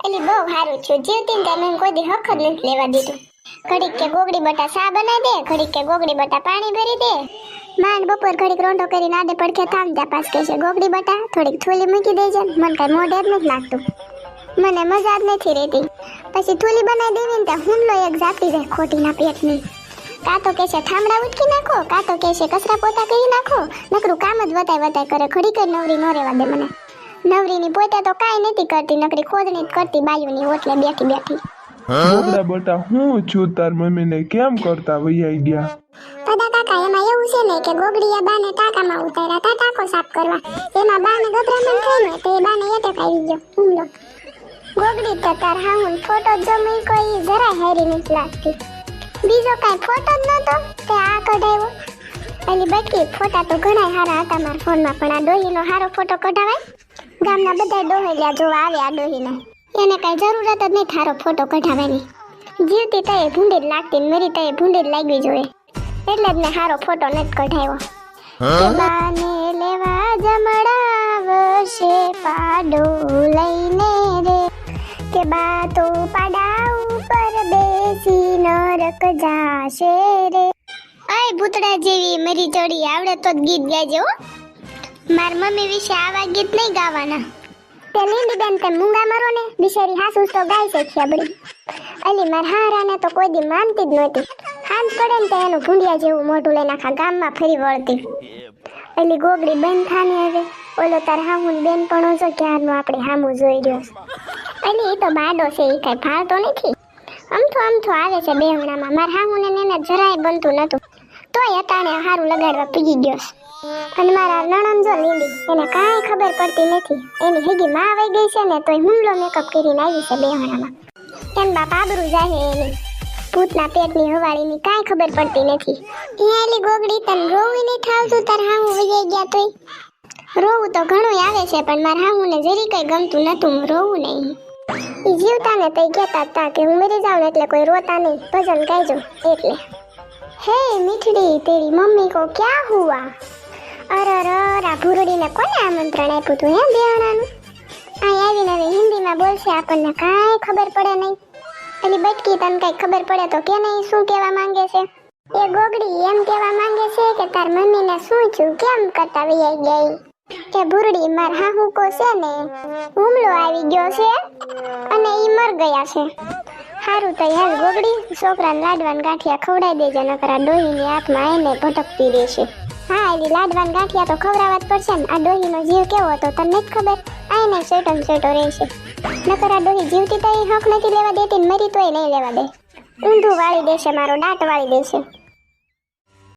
એલી બહુ સારું છું જીવતી ને મેં કોઈ દી હક જ નથી લેવા દીધું. ઘડીક કે ગોગડી બટા સા બનાવી દે, ઘડીક કે ગોગડી બટા પાણી ભરી દે. માંડ બપોર ઘડીક રોંઢો કરીને આડે પડખે થામ જા પાસ કે છે ગોગડી બટા થોડીક થૂલી મૂકી દેજે. મને કઈ મોઢે જ નથી લાગતું, મને મજા જ નથી રહેતી. પછી થૂલી બનાવી દેવી ને ત્યાં હુમલો એક જાતી જાય ખોટીના પેટની. કાં તો કે છે ઠામડા ઉટકી નાખો, કાં તો કે છે કચરા પોતા કરી નાખો. નકરું કામ જ વતાય કરે, ઘડીક જ નવરી ન રહેવા દે મને. નવરીની પોતે તો કાંઈ નથી કરતી, નકરી ખોદણી જ કરતી બાયુની ઓટલે બેઠી બેઠી. ગોગડા બટા હું છું તાર મમ્મીને કેમ કરતા વૈયાઈ ગયા? દાદા કાકા એમાં એવું છે ને કે ગોગડીયા બાને ટાંકામાં ઉતાર્યા તા ટાંકો સાફ કરવા. એમાં બાને ગભરામણ થઈ ને તે બાને એટેક આવી ગયો હુમલો. ગોગડી તો તાર હાઉન ફોટો જો મી કોઈ જરાય હેરી નથી લાગતી. બીજો કાંઈ ફોટો જ નતો તે આ કઢાવ્યો. એલી બટકી ફોટા તો ઘણા સારા હતા મારા ફોનમાં, પણ આ ડોહીનો સારો ફોટો કઢાવાય? ગામના બધા ડોહલિયા જોવા આવે આ ડોહીને, એને કાંઈ જરૂરત જ નહીં થારો ફોટો કઢાવવાની. જીવતી તયે ભૂંડી જ લાગતી ને મરી તયે ભૂંડી જ લાગવી જોઈએ, એટલે જ મેં સારો ફોટો નથી કઢાવ્યો. કે બાને લેવા જમડાવશે પાડો લઈને રે, કે બા તો પાડા ઉપર બેસી નરક જાશે રે. આય ભૂતડા જેવી મરી જોડી આવડે તો જ ગીત ગાજે હો. માર મમ્મી વિશે આવા ગીત નહીં ગાવાના. તે લીંડી બેન તે મૂંગા મરો ને બિચારી હાસુ તો ગાય છે ખીબડી. અલી માર હારાને તો કોઈ દી માનતી જ નહોતી. હાંજ પડે ને તો એનું ભૂંડિયા જેવું મોઢું લઈને આખા ગામમાં ફરી વળતી. અલી ગોગડી બંધ થાને હવે ઓલો તાર હામુન બેન પણ જો ક્યારનો આપણે હામું જોઈ રહ્યો. અલી એ તો બાડો છે, એ કાંઈ ભાળતો નથી. અમથો આવે છે બેહણામાં. માર હામુને એને જરાય બનતું નહોતું, તોય અટાણે હારું લગાડવા પીગી ગયો. અને મારા નણંદ જો લીંડી એને કાંઈ ખબર પડતી નથી. એની હેગી માં આવી ગઈ છે ને તોય હુમલો મેકઅપ કરીને આવી છે બેહણામાં. એમ બાપ આબરૂ જાય એની ભૂતના પેટની હવાળીની કાંઈ ખબર પડતી નથી. એલી ગોગડી તને રોવું નહીં થાવતું તાર હામું વજાઈ ગયા તોય? રોવું તો ઘણું આવે છે, પણ મારા હામુને જરી કઈ ગમતું નતું રોવું નહીં. એ જીવતા ને તઈ કહેતા હતા કે હું મરી જાઉં ને એટલે કોઈ રોતા નહીં, ભજન ગાઈજો એટલે. હે મીઠડી તેરી મમ્મી કો ક્યાં હુઆ? અરર આ ભૂરડીને કોને આમંત્રણ આપ્યું તું હે બેહણાનું? અહીં આવીને હવે હિન્દીમાં બોલશે, આપણને કાંઈ ખબર પડે નહીં. એલી બટકી તને કઈ ખબર પડે તો કે નહીં શું કહેવા માંગે છે? એ ગોગડી એમ કહેવા માંગે છે કે તાર મમ્મીને શું છું કેમ કરતા વૈયાઈ ગઈ. કે ભૂરડી માર હાહુ કો છે ને હુમલો આવી ગયો છે અને ઈ મર ગયા છે. હારું તો યાર ગોગડી છોકરાને લાડવાન ગાંઠિયા ખવડાવી દેજે, નકર આ ડોહીની આંખમાં એને ભટકતી રહેશે. હા એલી લાડવાન ગાંઠિયા તો ખવડાવવા જ પડશે ને. આ ડોહીનો જીવ કેવો હતો તને નથી ખબર? આઈને સેટો રહેશે. નકર આ ડોહી જીવતી તો હક નથી લેવા દેતી ને મરી તોય નહીં લેવા દે. ઊંધું વાળી દેશે, મારો દાંત વાળી દેશે.